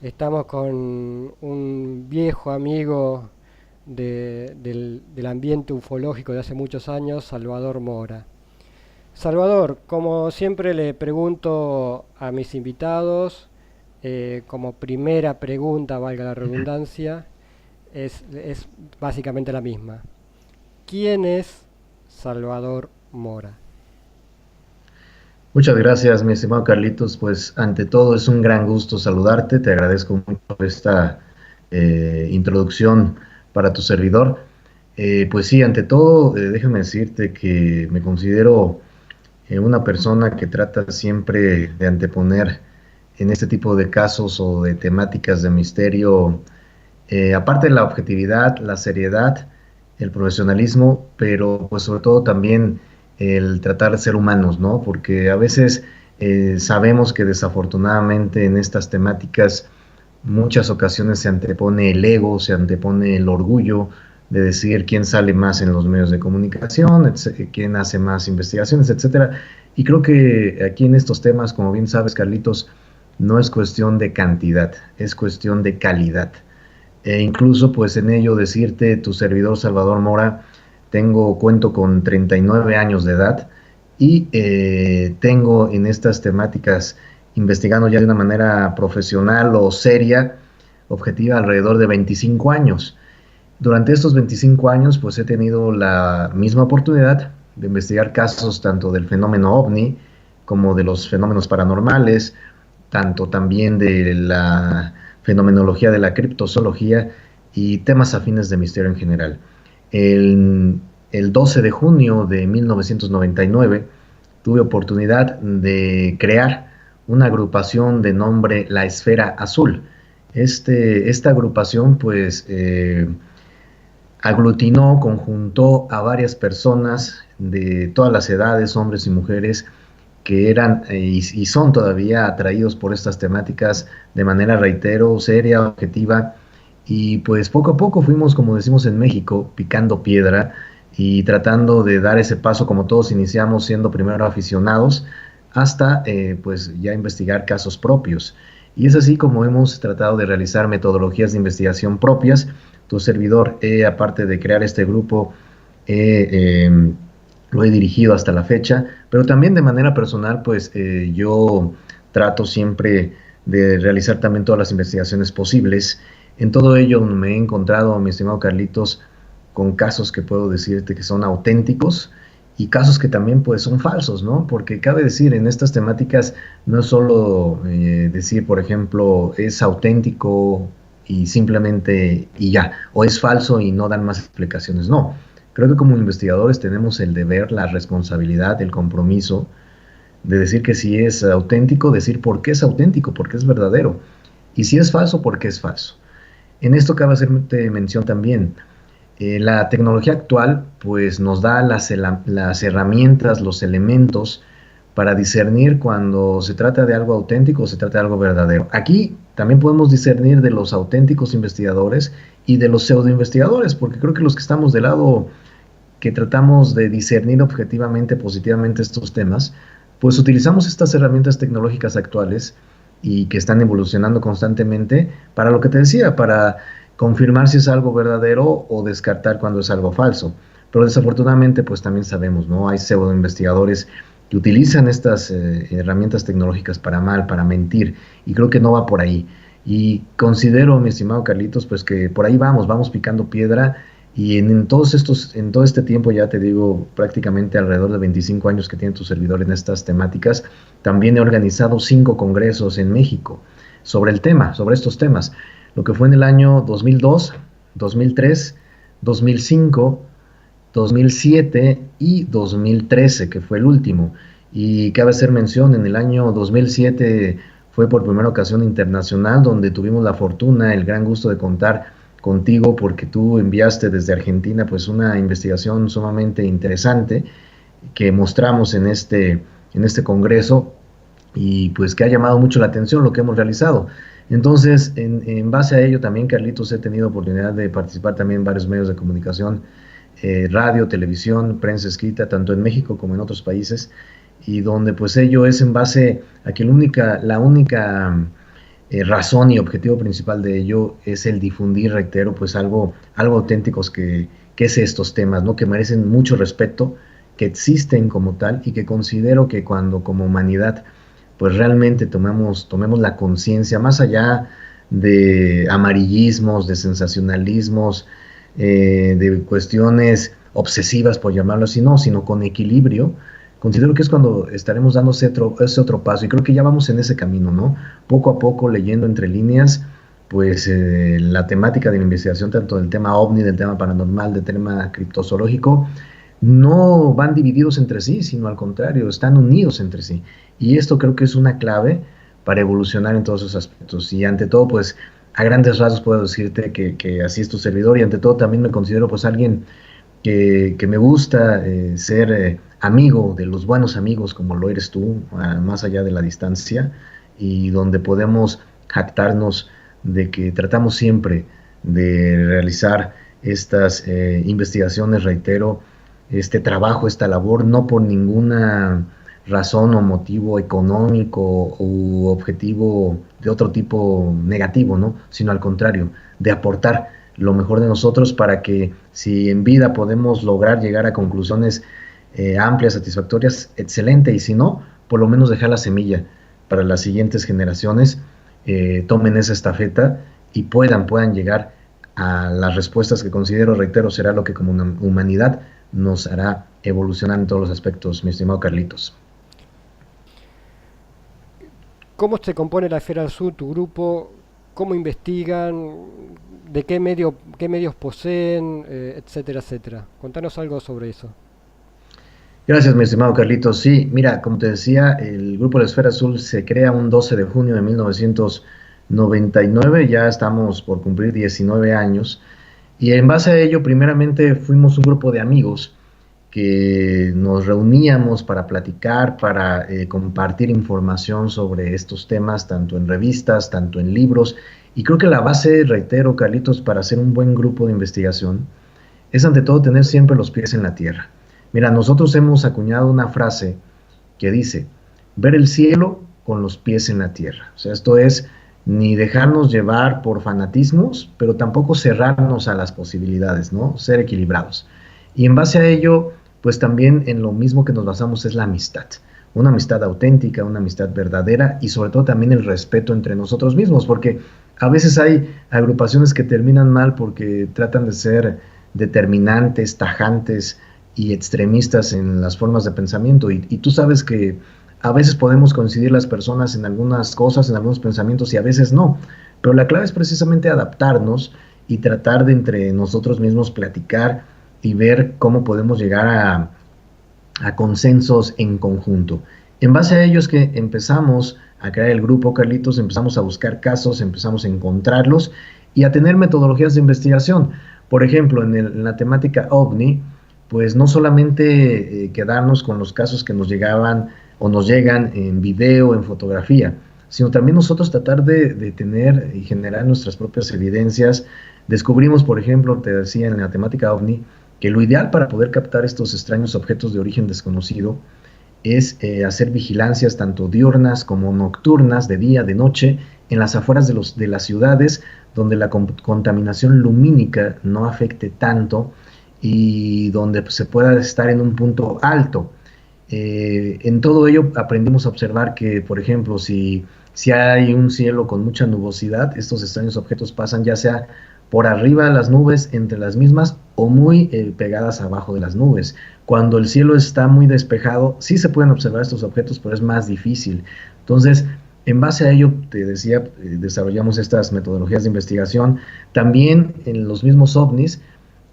Estamos con un viejo amigo del ambiente ufológico de hace muchos años, Salvador Mora. Salvador, como siempre le pregunto a mis invitados, como primera pregunta, valga la redundancia, es básicamente la misma. ¿Quién es Salvador Mora? Muchas gracias, mi estimado Carlitos. Pues ante todo es un gran gusto saludarte. Te agradezco mucho esta introducción para tu servidor. Pues sí, ante todo, déjame decirte que me considero una persona que trata siempre de anteponer en este tipo de casos o de temáticas de misterio, aparte de la objetividad, la seriedad, el profesionalismo, pero pues sobre todo también el tratar de ser humanos, ¿no? Porque a veces sabemos que desafortunadamente en estas temáticas muchas ocasiones se antepone el ego, se antepone el orgullo de decir quién sale más en los medios de comunicación, quién hace más investigaciones, etcétera. Y creo que aquí en estos temas, como bien sabes, Carlitos, no es cuestión de cantidad, es cuestión de calidad. E incluso pues en ello decirte, tu servidor Salvador Mora, cuento con 39 años de edad y tengo en estas temáticas investigando ya de una manera profesional o seria, objetiva, alrededor de 25 años. Durante estos 25 años pues he tenido la misma oportunidad de investigar casos tanto del fenómeno ovni como de los fenómenos paranormales, tanto también de la fenomenología de la criptozoología y temas afines de misterio en general. El 12 de junio de 1999 tuve oportunidad de crear una agrupación de nombre La Esfera Azul. Esta agrupación pues aglutinó, conjuntó a varias personas de todas las edades, hombres y mujeres, que eran y son todavía atraídos por estas temáticas de manera, reitero, seria, objetiva. Y pues poco a poco fuimos, como decimos en México, picando piedra y tratando de dar ese paso, como todos iniciamos siendo primero aficionados, hasta pues ya investigar casos propios. Y es así como hemos tratado de realizar metodologías de investigación propias. Tu servidor, aparte de crear este grupo, lo he dirigido hasta la fecha, pero también de manera personal, pues yo trato siempre de realizar también todas las investigaciones posibles. En todo ello me he encontrado, mi estimado Carlitos, con casos que puedo decirte que son auténticos y casos que también pues son falsos, ¿no? Porque cabe decir, en estas temáticas no es solo decir, por ejemplo, es auténtico y simplemente y ya, o es falso y no dan más explicaciones, no. Creo que como investigadores tenemos el deber, la responsabilidad, el compromiso de decir que si es auténtico, decir por qué es auténtico, por qué es verdadero. Y si es falso, por qué es falso. En esto cabe hacerte mención también. La tecnología actual pues nos da las herramientas, los elementos para discernir cuando se trata de algo auténtico o se trata de algo verdadero. Aquí también podemos discernir de los auténticos investigadores y de los pseudo investigadores, porque creo que los que estamos del lado que tratamos de discernir objetivamente, positivamente estos temas, pues utilizamos estas herramientas tecnológicas actuales y que están evolucionando constantemente para lo que te decía, para confirmar si es algo verdadero o descartar cuando es algo falso. Pero desafortunadamente, pues también sabemos, ¿no? Hay pseudo investigadores que utilizan estas herramientas tecnológicas para mal, para mentir, y creo que no va por ahí. Y considero, mi estimado Carlitos, pues que por ahí vamos picando piedra y en todo este tiempo, ya te digo, prácticamente alrededor de 25 años que tiene tu servidor en estas temáticas, también he organizado 5 congresos en México sobre el tema, sobre estos temas. Lo que fue en el año 2002, 2003, 2005, 2007 y 2013, que fue el último. Y cabe hacer mención, en el año 2007 fue por primera ocasión internacional, donde tuvimos la fortuna, el gran gusto de contar contigo, porque tú enviaste desde Argentina pues una investigación sumamente interesante que mostramos en este congreso y pues que ha llamado mucho la atención lo que hemos realizado. Entonces, en base a ello también, Carlitos, he tenido oportunidad de participar también en varios medios de comunicación, radio, televisión, prensa escrita, tanto en México como en otros países, y donde pues ello es en base a que la única razón y objetivo principal de ello es el difundir, reitero, pues algo auténticos que es estos temas, ¿no? Que merecen mucho respeto, que existen como tal y que considero que cuando como humanidad pues realmente tomemos la conciencia, más allá de amarillismos, de sensacionalismos, de cuestiones obsesivas, por llamarlo así, no, sino con equilibrio, considero que es cuando estaremos dando ese otro paso, y creo que ya vamos en ese camino, ¿no? Poco a poco, leyendo entre líneas, pues la temática de la investigación, tanto del tema ovni, del tema paranormal, del tema criptozoológico, no van divididos entre sí, sino al contrario, están unidos entre sí. Y esto creo que es una clave para evolucionar en todos esos aspectos. Y ante todo, pues a grandes rasgos puedo decirte que así es tu servidor, y ante todo también me considero pues alguien que me gusta ser amigo de los buenos amigos como lo eres tú, más allá de la distancia, y donde podemos jactarnos de que tratamos siempre de realizar estas investigaciones, reitero, este trabajo, esta labor, no por ninguna razón o motivo económico u objetivo de otro tipo negativo, ¿no? Sino al contrario, de aportar lo mejor de nosotros para que si en vida podemos lograr llegar a conclusiones amplias, satisfactorias, excelente, y si no, por lo menos dejar la semilla para las siguientes generaciones, tomen esa estafeta y puedan llegar a las respuestas que considero, reitero, será lo que como una humanidad nos hará evolucionar en todos los aspectos, mi estimado Carlitos. ¿Cómo se compone la Esfera Azul, tu grupo? ¿Cómo investigan? ¿De qué medios poseen? Etcétera, etcétera. Contanos algo sobre eso. Gracias, mi estimado Carlitos. Sí, mira, como te decía, el Grupo de la Esfera Azul se crea un 12 de junio de 1999, ya estamos por cumplir 19 años, y en base a ello, primeramente fuimos un grupo de amigos que nos reuníamos para platicar, para compartir información sobre estos temas, tanto en revistas, tanto en libros, y creo que la base, reitero, Carlitos, para hacer un buen grupo de investigación, es ante todo tener siempre los pies en la tierra. Mira, nosotros hemos acuñado una frase que dice, ver el cielo con los pies en la tierra. O sea, esto es ni dejarnos llevar por fanatismos, pero tampoco cerrarnos a las posibilidades, ¿no? Ser equilibrados. Y en base a ello, pues también en lo mismo que nos basamos es la amistad. Una amistad auténtica, una amistad verdadera, y sobre todo también el respeto entre nosotros mismos, porque a veces hay agrupaciones que terminan mal porque tratan de ser determinantes, tajantes y extremistas en las formas de pensamiento, y tú sabes que a veces podemos coincidir las personas en algunas cosas, en algunos pensamientos, y a veces no, pero la clave es precisamente adaptarnos y tratar de entre nosotros mismos platicar y ver cómo podemos llegar a consensos en conjunto. En base a ello es que empezamos a crear el grupo, Carlitos, empezamos a buscar casos, empezamos a encontrarlos y a tener metodologías de investigación. Por ejemplo, en la temática OVNI, pues no solamente quedarnos con los casos que nos llegaban o nos llegan en video, en fotografía, sino también nosotros tratar de tener y generar nuestras propias evidencias. Descubrimos, por ejemplo, te decía en la temática OVNI, que lo ideal para poder captar estos extraños objetos de origen desconocido es hacer vigilancias tanto diurnas como nocturnas, de día, de noche, en las afueras de las ciudades, donde la contaminación lumínica no afecte tanto y donde pues, se pueda estar en un punto alto. En todo ello aprendimos a observar que, por ejemplo, si hay un cielo con mucha nubosidad, estos extraños objetos pasan ya sea por arriba de las nubes, entre las mismas, o muy pegadas abajo de las nubes. Cuando el cielo está muy despejado, sí se pueden observar estos objetos, pero es más difícil. Entonces, en base a ello, te decía, desarrollamos estas metodologías de investigación. También en los mismos ovnis,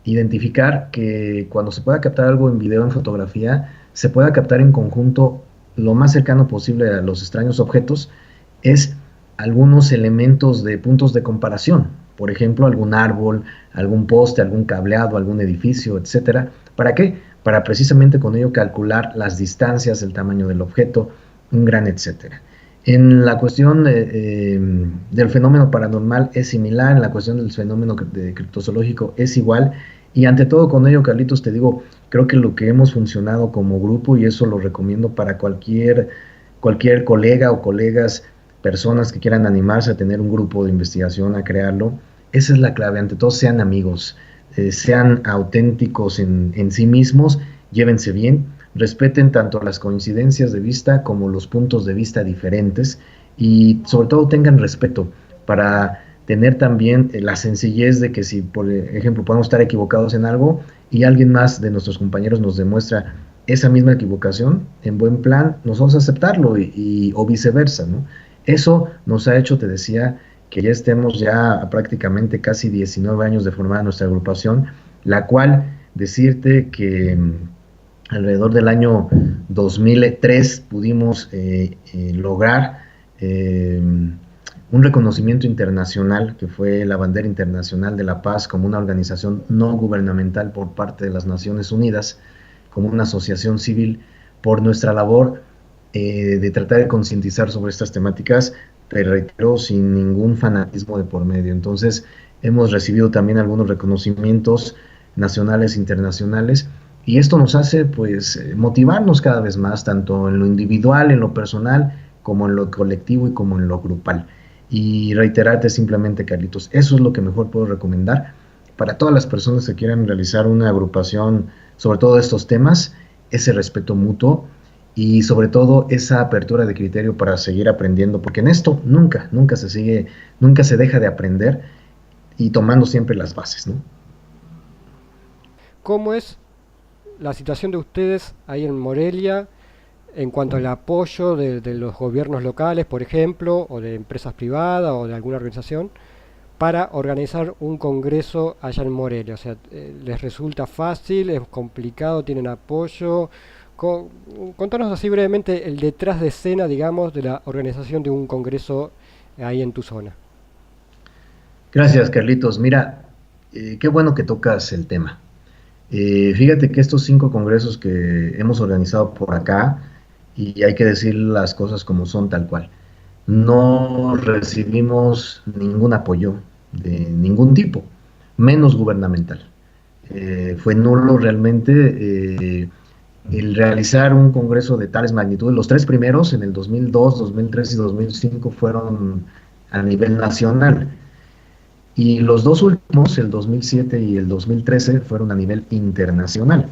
identificar que cuando se pueda captar algo en video, en fotografía, se pueda captar en conjunto lo más cercano posible a los extraños objetos, es algunos elementos de puntos de comparación. Por ejemplo, algún árbol, algún poste, algún cableado, algún edificio, etcétera. ¿Para qué? Para precisamente con ello calcular las distancias, el tamaño del objeto, un gran etcétera. En la cuestión del fenómeno paranormal es similar, en la cuestión del fenómeno criptozoológico es igual, y ante todo con ello, Carlitos, te digo, creo que lo que hemos funcionado como grupo, y eso lo recomiendo para cualquier colega o colegas personas que quieran animarse a tener un grupo de investigación, a crearlo, esa es la clave. Ante todo, sean amigos, sean auténticos en sí mismos, llévense bien, respeten tanto las coincidencias de vista como los puntos de vista diferentes y sobre todo tengan respeto para tener también la sencillez de que si, por ejemplo, podemos estar equivocados en algo y alguien más de nuestros compañeros nos demuestra esa misma equivocación, en buen plan, nosotros aceptarlo o viceversa, ¿no? Eso nos ha hecho, te decía, que ya estemos ya prácticamente casi 19 años de formar nuestra agrupación, la cual decirte que alrededor del año 2003 pudimos lograr un reconocimiento internacional, que fue la Bandera Internacional de la Paz como una organización no gubernamental por parte de las Naciones Unidas, como una asociación civil, por nuestra labor de tratar de concientizar sobre estas temáticas, te reitero, sin ningún fanatismo de por medio. Entonces, hemos recibido también algunos reconocimientos nacionales e internacionales, y esto nos hace pues motivarnos cada vez más, tanto en lo individual, en lo personal, como en lo colectivo y como en lo grupal. Y reiterarte simplemente, Carlitos, eso es lo que mejor puedo recomendar para todas las personas que quieran realizar una agrupación sobre todo estos temas, ese respeto mutuo y sobre todo esa apertura de criterio para seguir aprendiendo, porque en esto nunca se sigue, nunca se deja de aprender y tomando siempre las bases, ¿no? ¿Cómo es la situación de ustedes ahí en Morelia en cuanto al apoyo de los gobiernos locales, por ejemplo, o de empresas privadas o de alguna organización, para organizar un congreso allá en Morelia? O sea, ¿les resulta fácil? ¿Es complicado? ¿Tienen apoyo? Co- Contanos así brevemente el detrás de escena, digamos, de la organización de un congreso ahí en tu zona. Gracias, Carlitos. Mira, qué bueno que tocas el tema. Fíjate que estos 5 congresos que hemos organizado por acá, y hay que decir las cosas como son tal cual, no recibimos ningún apoyo de ningún tipo, menos gubernamental. Fue nulo realmente el realizar un congreso de tales magnitudes. Los 3 primeros, en el 2002, 2003 y 2005, fueron a nivel nacional. Y los 2 últimos, el 2007 y el 2013, fueron a nivel internacional.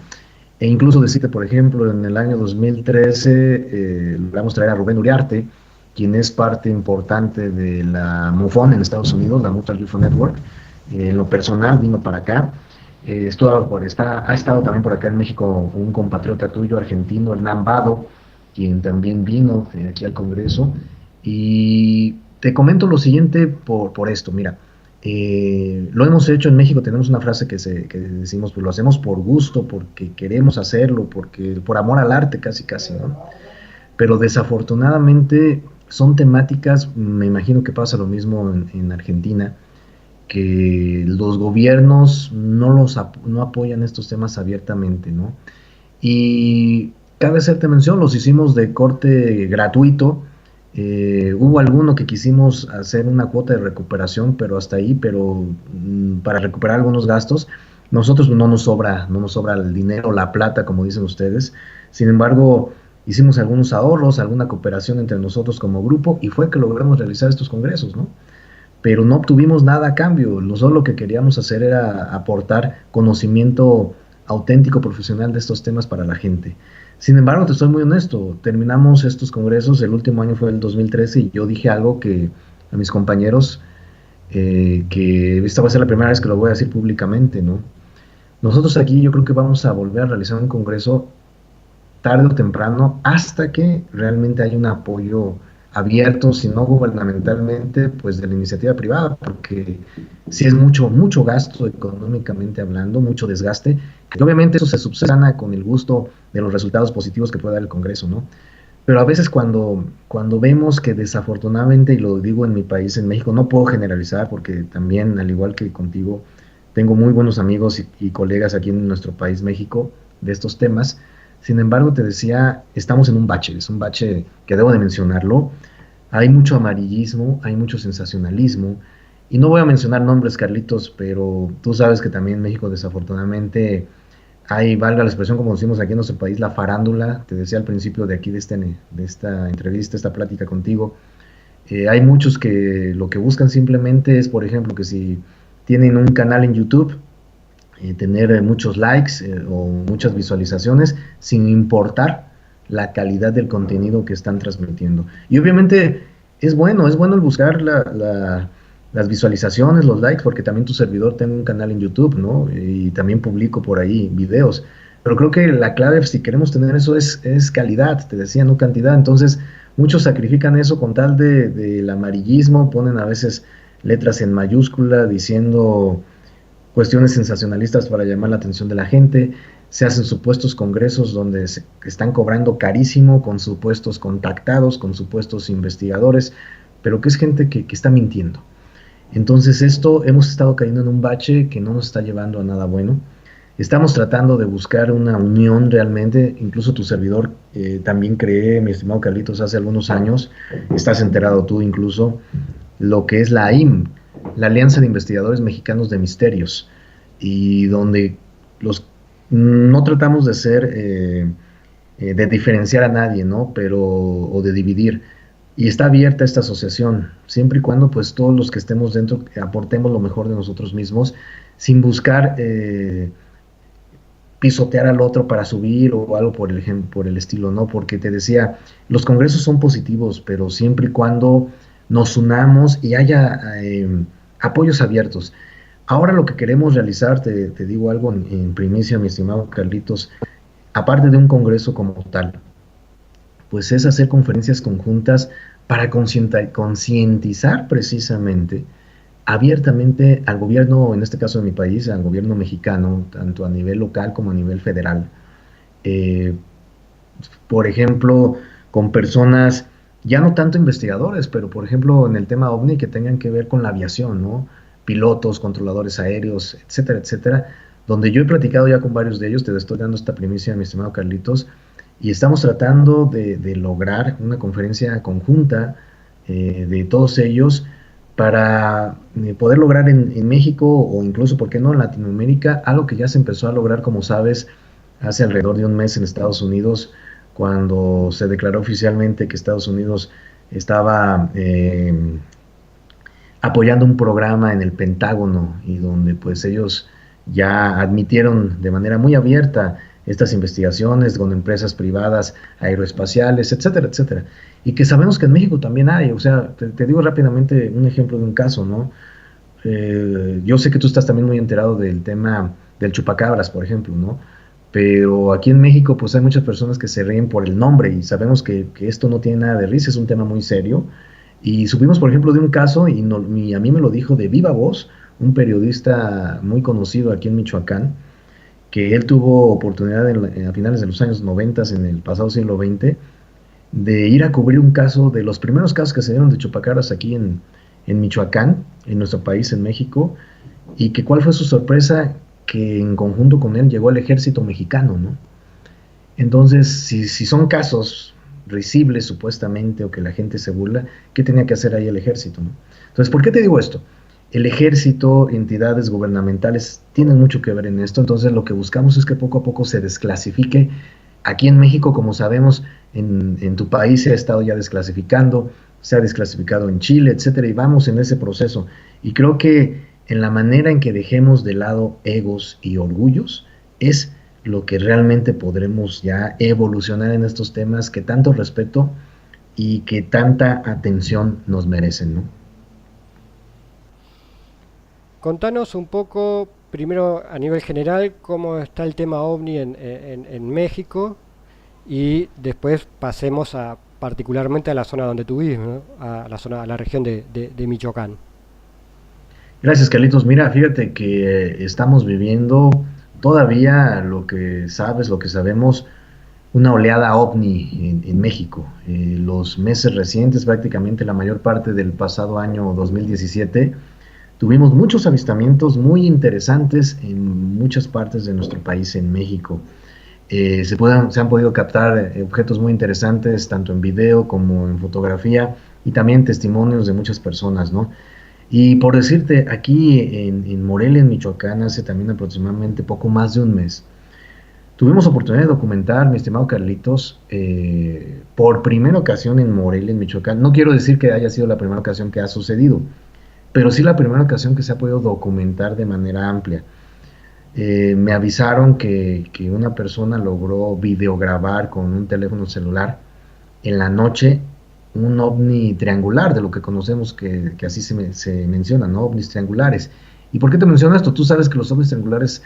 E incluso decirte, por ejemplo, en el año 2013 logramos traer a Rubén Uriarte, quien es parte importante de la MUFON en Estados Unidos, la Mutual UFO Network. En lo personal vino para acá. Ha estado también por acá en México un compatriota tuyo argentino, Hernán Vado, quien también vino aquí al Congreso. Y te comento lo siguiente por esto, mira. Lo hemos hecho en México, tenemos una frase que decimos, pues lo hacemos por gusto, porque queremos hacerlo, porque por amor al arte casi casi, ¿no? Pero desafortunadamente son temáticas, me imagino que pasa lo mismo en Argentina, que los gobiernos no apoyan estos temas abiertamente, ¿no? Y cabe hacerte mención, los hicimos de corte gratuito. Hubo alguno que quisimos hacer una cuota de recuperación, pero hasta ahí, pero para recuperar algunos gastos, nosotros no nos sobra el dinero, la plata, como dicen ustedes. Sin embargo, hicimos algunos ahorros, alguna cooperación entre nosotros como grupo y fue que logramos realizar estos congresos, ¿no? Pero no obtuvimos nada a cambio. Nosotros lo que queríamos hacer era aportar conocimiento auténtico, profesional de estos temas para la gente. Sin embargo, te estoy muy honesto, terminamos estos congresos, el último año fue el 2013 y yo dije algo que a mis compañeros, que esta va a ser la primera vez que lo voy a decir públicamente, ¿no? Nosotros aquí yo creo que vamos a volver a realizar un congreso tarde o temprano hasta que realmente haya un apoyo abierto, si no gubernamentalmente, pues de la iniciativa privada, porque si es mucho gasto económicamente hablando, mucho desgaste, que obviamente eso se subsana con el gusto de los resultados positivos que puede dar el Congreso, ¿no? Pero a veces cuando vemos que desafortunadamente, y lo digo en mi país, en México, no puedo generalizar porque también, al igual que contigo, tengo muy buenos amigos y colegas aquí en nuestro país, México, de estos temas. Sin embargo, te decía, estamos en un bache, es un bache que debo de mencionarlo. Hay mucho amarillismo, hay mucho sensacionalismo, y no voy a mencionar nombres, Carlitos, pero tú sabes que también en México desafortunadamente hay, valga la expresión como decimos aquí en nuestro país, la farándula. Te decía al principio de aquí de esta entrevista, esta plática contigo, Hay muchos que lo que buscan simplemente es, por ejemplo, que si tienen un canal en YouTube, tener muchos likes o muchas visualizaciones, sin importar la calidad del contenido que están transmitiendo. Y obviamente es bueno el buscar las visualizaciones, los likes, porque también tu servidor tiene un canal en YouTube, ¿no? Y también publico por ahí videos. Pero creo que la clave, si queremos tener eso, es calidad, te decía, no cantidad. Entonces, muchos sacrifican eso con tal del amarillismo, ponen a veces letras en mayúscula diciendo cuestiones sensacionalistas para llamar la atención de la gente, se hacen supuestos congresos donde se están cobrando carísimo con supuestos contactados, con supuestos investigadores, pero que es gente que está mintiendo. Entonces esto hemos estado cayendo en un bache que no nos está llevando a nada bueno. Estamos tratando de buscar una unión realmente, incluso tu servidor también creé, mi estimado Carlitos, hace algunos años, estás enterado tú incluso, lo que es la AIM, la Alianza de Investigadores Mexicanos de Misterios, y donde los, no tratamos de ser, de diferenciar a nadie, ¿no? Pero, o de dividir. Y está abierta esta asociación, siempre y cuando pues todos los que estemos dentro aportemos lo mejor de nosotros mismos, sin buscar pisotear al otro para subir o algo por el estilo, ¿no? Porque te decía, los congresos son positivos, pero siempre y cuando nos unamos y haya apoyos abiertos. Ahora lo que queremos realizar, te digo algo en primicia, mi estimado Carlitos, aparte de un congreso como tal, pues es hacer conferencias conjuntas para concientizar precisamente abiertamente al gobierno, en este caso de mi país, al gobierno mexicano, tanto a nivel local como a nivel federal. Eh, por ejemplo, con personas, ya no tanto investigadores, pero por ejemplo en el tema OVNI que tengan que ver con la aviación, ¿no? Pilotos, controladores aéreos, etcétera, etcétera, donde yo he platicado ya con varios de ellos, te estoy dando esta primicia, mi estimado Carlitos, y estamos tratando de lograr una conferencia conjunta de todos ellos para poder lograr en México o incluso, ¿por qué no?, en Latinoamérica, algo que ya se empezó a lograr, como sabes, hace alrededor de un mes en Estados Unidos, cuando se declaró oficialmente que Estados Unidos estaba apoyando un programa en el Pentágono y donde pues ellos ya admitieron de manera muy abierta estas investigaciones con empresas privadas, aeroespaciales, etcétera, etcétera. Y que sabemos que en México también hay, o sea, te digo rápidamente un ejemplo de un caso, ¿no? Yo sé que tú estás también muy enterado del tema del chupacabras, por ejemplo, ¿no? Pero aquí en México pues hay muchas personas que se ríen por el nombre y sabemos que esto no tiene nada de risa, es un tema muy serio. Y supimos, por ejemplo, de un caso, y a mí me lo dijo de viva voz, un periodista muy conocido aquí en Michoacán, que él tuvo oportunidad a finales de los años 90, en el pasado siglo XX, de ir a cubrir un caso de los primeros casos que se dieron de chupacabras aquí en Michoacán, en nuestro país, en México, y que cuál fue su sorpresa, que en conjunto con él llegó el ejército mexicano, ¿no? Entonces, si son casos risibles supuestamente o que la gente se burla, ¿qué tenía que hacer ahí el ejército, no? Entonces, ¿por qué te digo esto? El ejército, entidades gubernamentales tienen mucho que ver en esto, entonces lo que buscamos es que poco a poco se desclasifique. Aquí en México, como sabemos, en tu país se ha estado ya desclasificando, se ha desclasificado en Chile, etcétera, y vamos en ese proceso. Y creo que en la manera en que dejemos de lado egos y orgullos es lo que realmente podremos ya evolucionar en estos temas que tanto respeto y que tanta atención nos merecen, ¿no? Contanos un poco, primero a nivel general, cómo está el tema OVNI en México y después pasemos a particularmente a la zona donde tú vives, ¿no? A la zona, a la región de Michoacán. Gracias, Carlitos. Mira, fíjate que estamos viviendo todavía lo que sabes, lo que sabemos, una oleada ovni en México. Los meses recientes, prácticamente la mayor parte del pasado año 2017, tuvimos muchos avistamientos muy interesantes en muchas partes de nuestro país, en México. Se han podido captar objetos muy interesantes, tanto en video como en fotografía, y también testimonios de muchas personas, ¿no? Y por decirte, aquí en Morelia, en Michoacán, hace también aproximadamente poco más de un mes, Tuvimos oportunidad de documentar, mi estimado Carlitos, por primera ocasión en Morelia, en Michoacán. No quiero decir que haya sido la primera ocasión que ha sucedido, pero sí la primera ocasión que se ha podido documentar de manera amplia. Me avisaron que una persona logró videograbar con un teléfono celular en la noche un ovni triangular, de lo que conocemos que así se menciona, ¿no? Ovnis triangulares. ¿Y por qué te menciono esto? Tú sabes que los ovnis triangulares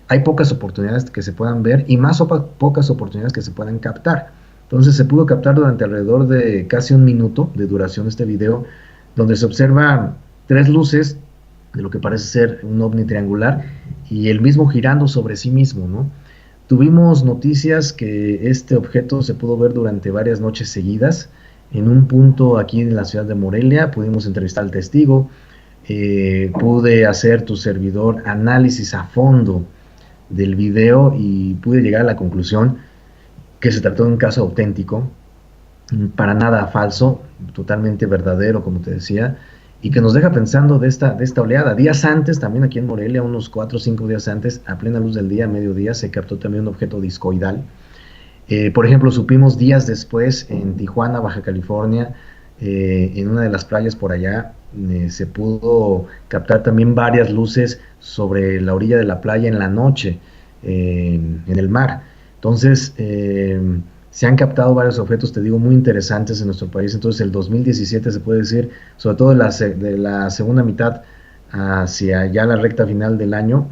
hay pocas oportunidades que se puedan ver y más pocas oportunidades que se puedan captar. Entonces se pudo captar durante alrededor de casi un minuto de duración este video, donde se observa tres luces de lo que parece ser un ovni triangular y el mismo girando sobre sí mismo, ¿no? Tuvimos noticias que este objeto se pudo ver durante varias noches seguidas en un punto aquí en la ciudad de Morelia. Pudimos entrevistar al testigo, pude hacer tu servidor análisis a fondo del video y pude llegar a la conclusión que se trató de un caso auténtico, para nada falso, totalmente verdadero, como te decía, y que nos deja pensando de esta oleada. Días antes, también aquí en Morelia, unos 4 o 5 días antes, a plena luz del día, a mediodía, se captó también un objeto discoidal. Por ejemplo, supimos días después en Tijuana, Baja California, en una de las playas por allá, se pudo captar también varias luces sobre la orilla de la playa en la noche, en el mar. Entonces, se han captado varios objetos, te digo, muy interesantes en nuestro país. Entonces, el 2017 se puede decir, sobre todo de la segunda mitad hacia ya la recta final del año,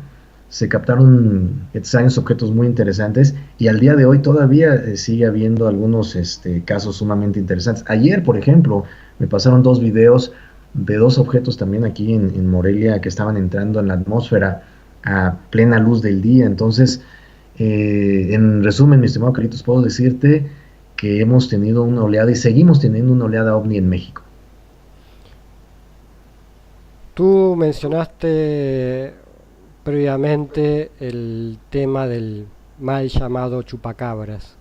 se captaron extraños objetos muy interesantes y al día de hoy todavía sigue habiendo algunos casos sumamente interesantes. Ayer, por ejemplo, me pasaron 2 videos de 2 objetos también aquí en Morelia que estaban entrando en la atmósfera a plena luz del día. Entonces, en resumen, mi estimado Carlitos, puedo decirte que hemos tenido una oleada y seguimos teniendo una oleada ovni en México. Tú mencionaste previamente el tema del mal llamado chupacabras.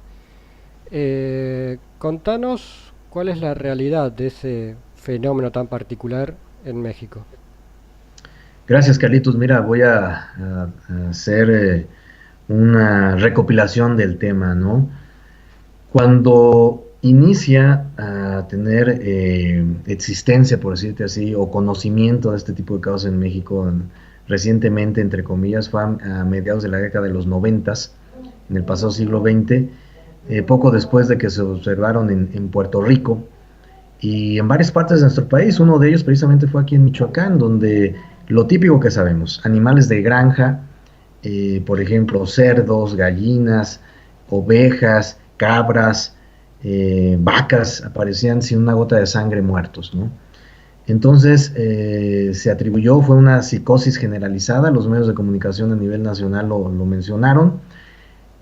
Contanos cuál es la realidad de ese fenómeno tan particular en México. Gracias, Carlitos. Mira, voy a hacer una recopilación del tema, ¿no? Cuando inicia a tener existencia, por decirte así, o conocimiento de este tipo de casos en México, recientemente, entre comillas, fue a mediados de la década de los 90, en el pasado siglo XX, poco después de que se observaron en Puerto Rico y en varias partes de nuestro país. Uno de ellos precisamente fue aquí en Michoacán, donde lo típico que sabemos, animales de granja, por ejemplo, cerdos, gallinas, ovejas, cabras, vacas, aparecían sin una gota de sangre muertos, ¿no? Entonces se atribuyó, fue una psicosis generalizada, los medios de comunicación a nivel nacional lo mencionaron,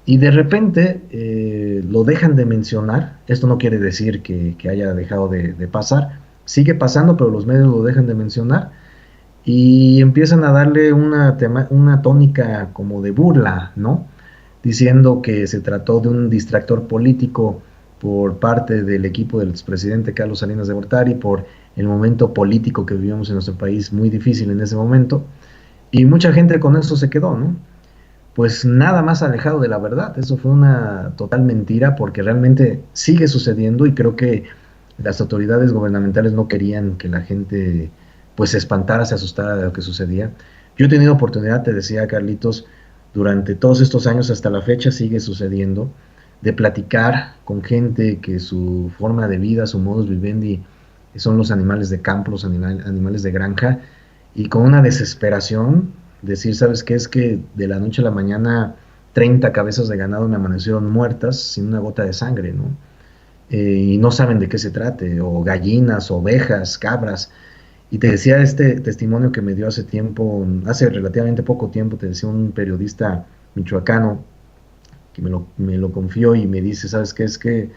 y de repente lo dejan de mencionar. Esto no quiere decir que haya dejado de pasar, sigue pasando, pero los medios lo dejan de mencionar y empiezan a darle una tónica como de burla, ¿no? Diciendo que se trató de un distractor político por parte del equipo del expresidente Carlos Salinas de Gortari, por el momento político que vivíamos en nuestro país, muy difícil en ese momento, y mucha gente con eso se quedó, ¿no? Pues nada más alejado de la verdad. Eso fue una total mentira, porque realmente sigue sucediendo y creo que las autoridades gubernamentales no querían que la gente pues se espantara, se asustara de lo que sucedía. Yo he tenido oportunidad, te decía, Carlitos, durante todos estos años hasta la fecha sigue sucediendo, de platicar con gente que su forma de vida, su modus vivendi son los animales de campo, los animales de granja, y con una desesperación decir, ¿sabes qué? Es que de la noche a la mañana 30 cabezas de ganado me amanecieron muertas sin una gota de sangre, ¿no? Y no saben de qué se trate, o gallinas, ovejas, cabras. Y te decía este testimonio que me dio hace tiempo, hace relativamente poco tiempo, te decía un periodista michoacano que me lo confió y me dice, ¿sabes qué? Es que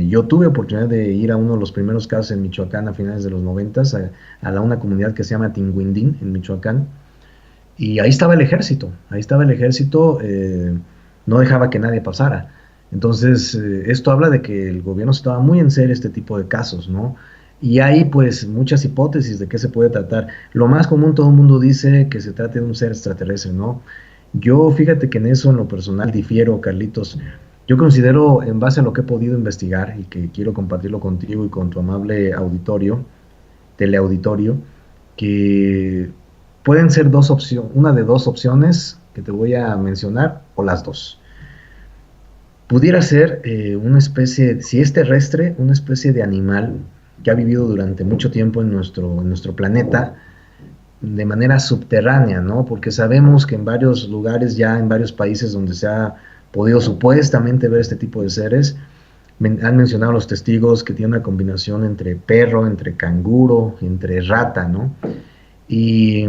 yo tuve oportunidad de ir a uno de los primeros casos en Michoacán a finales de los 90, una comunidad que se llama Tinguindín, en Michoacán, y ahí estaba el ejército, no dejaba que nadie pasara. Entonces, esto habla de que el gobierno se estaba muy en serio este tipo de casos, ¿no? Y hay pues muchas hipótesis de qué se puede tratar. Lo más común, todo el mundo dice que se trata de un ser extraterrestre, ¿no? Yo fíjate que en eso, en lo personal, difiero, Carlitos. Yo considero, en base a lo que he podido investigar y que quiero compartirlo contigo y con tu amable auditorio, teleauditorio, que pueden ser dos opciones, una de dos opciones que te voy a mencionar, o las dos. Pudiera ser una especie, si es terrestre, una especie de animal que ha vivido durante mucho tiempo en nuestro planeta de manera subterránea, ¿no? Porque sabemos que en varios lugares, ya en varios países donde se ha podido supuestamente ver este tipo de seres, han mencionado los testigos que tiene una combinación entre perro, entre canguro, entre rata, ¿no? Y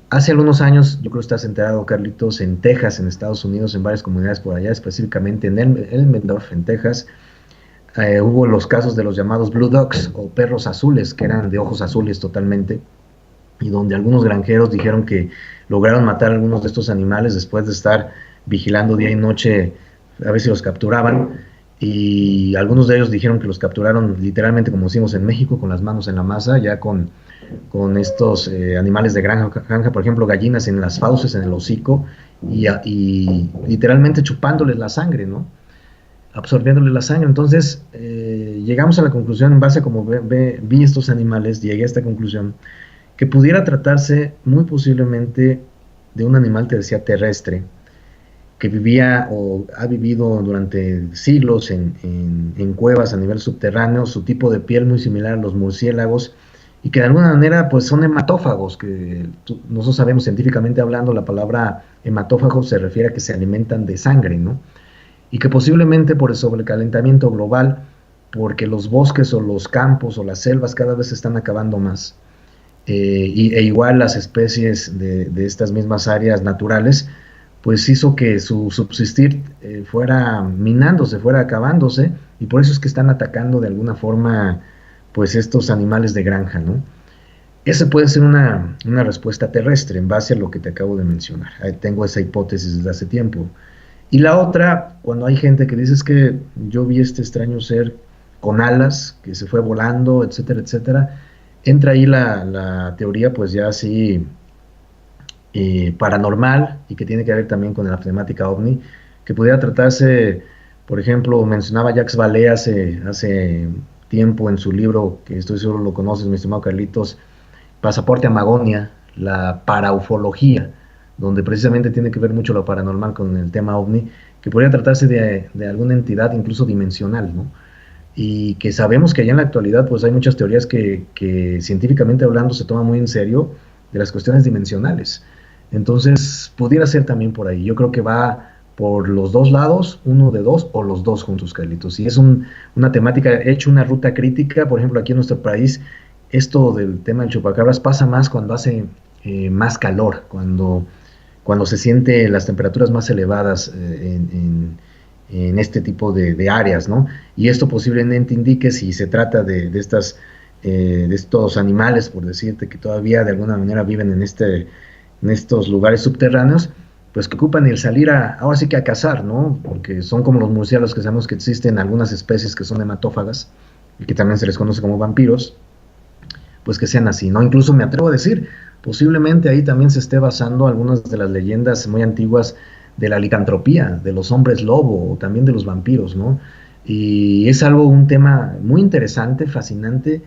hace algunos años, yo creo que estás enterado, Carlitos, en Texas, en Estados Unidos, en varias comunidades por allá, específicamente en Elmendorf, en Texas, hubo los casos de los llamados Blue Dogs o perros azules, que eran de ojos azules totalmente, y donde algunos granjeros dijeron que lograron matar a algunos de estos animales después de estar vigilando día y noche a ver si los capturaban. Y algunos de ellos dijeron que los capturaron literalmente, como decimos en México, con las manos en la masa, ya con estos animales de granja, por ejemplo, gallinas en las fauces, en el hocico, y literalmente chupándoles la sangre, ¿no? Absorbiéndoles la sangre. Entonces, llegamos a la conclusión, en base a cómo vi estos animales, llegué a esta conclusión, que pudiera tratarse muy posiblemente de un animal, te decía, terrestre, que vivía o ha vivido durante siglos en cuevas a nivel subterráneo, su tipo de piel muy similar a los murciélagos, y que de alguna manera pues son hematófagos, que nosotros sabemos científicamente hablando, la palabra hematófago se refiere a que se alimentan de sangre, ¿no? Y que posiblemente por el sobrecalentamiento global, porque los bosques o los campos o las selvas cada vez se están acabando más, e igual las especies de estas mismas áreas naturales, pues hizo que su subsistir fuera minándose, fuera acabándose, y por eso es que están atacando de alguna forma pues estos animales de granja, ¿no? Esa puede ser una respuesta terrestre en base a lo que te acabo de mencionar. Tengo esa hipótesis desde hace tiempo. Y la otra, cuando hay gente que dice es que yo vi este extraño ser con alas, que se fue volando, etcétera, etcétera, entra ahí la teoría pues ya así paranormal y que tiene que ver también con la temática ovni, que pudiera tratarse, por ejemplo, mencionaba Jacques Vallée hace tiempo en su libro, que estoy seguro lo conoces, mi estimado Carlitos, Pasaporte a Magonia, la paraufología, donde precisamente tiene que ver mucho lo paranormal con el tema ovni, que podría tratarse de alguna entidad incluso dimensional, ¿no? Y que sabemos que allá en la actualidad pues hay muchas teorías que científicamente hablando se toman muy en serio de las cuestiones dimensionales. Entonces, pudiera ser también por ahí. Yo creo que va por los dos lados, uno de dos o los dos juntos, Carlitos. Y es una temática, he hecho una ruta crítica, por ejemplo, aquí en nuestro país, esto del tema del chupacabras pasa más cuando hace más calor, cuando se siente las temperaturas más elevadas en este tipo de áreas, ¿no? Y esto posiblemente indique si se trata de estos animales, por decirte, que todavía de alguna manera viven en estos lugares subterráneos, pues que ocupan el salir ahora sí que a cazar, ¿no? Porque son como los murciélagos, que sabemos que existen algunas especies que son hematófagas y que también se les conoce como vampiros, pues que sean así, ¿no? Incluso me atrevo a decir, posiblemente ahí también se esté basando algunas de las leyendas muy antiguas de la licantropía, de los hombres lobo, o también de los vampiros, ¿no? Y es algo, un tema muy interesante, fascinante,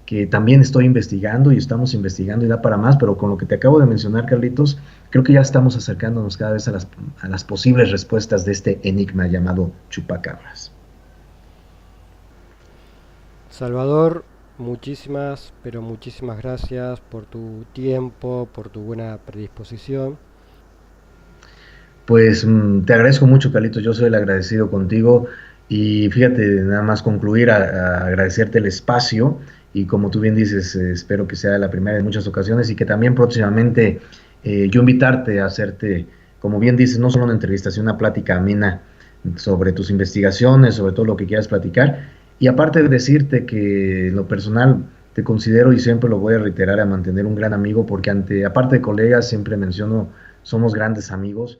que también estoy investigando y estamos investigando y da para más, pero con lo que te acabo de mencionar, Carlitos, creo que ya estamos acercándonos cada vez a las posibles respuestas de este enigma llamado chupacabras. Salvador, muchísimas, pero muchísimas gracias por tu tiempo, por tu buena predisposición. Pues te agradezco mucho, Carlitos, yo soy el agradecido contigo y fíjate, nada más concluir a agradecerte el espacio y como tú bien dices, espero que sea la primera de muchas ocasiones y que también próximamente yo invitarte a hacerte, como bien dices, no solo una entrevista, sino una plática amena sobre tus investigaciones, sobre todo lo que quieras platicar y aparte de decirte que en lo personal te considero y siempre lo voy a reiterar a mantener un gran amigo porque aparte de colegas siempre menciono, somos grandes amigos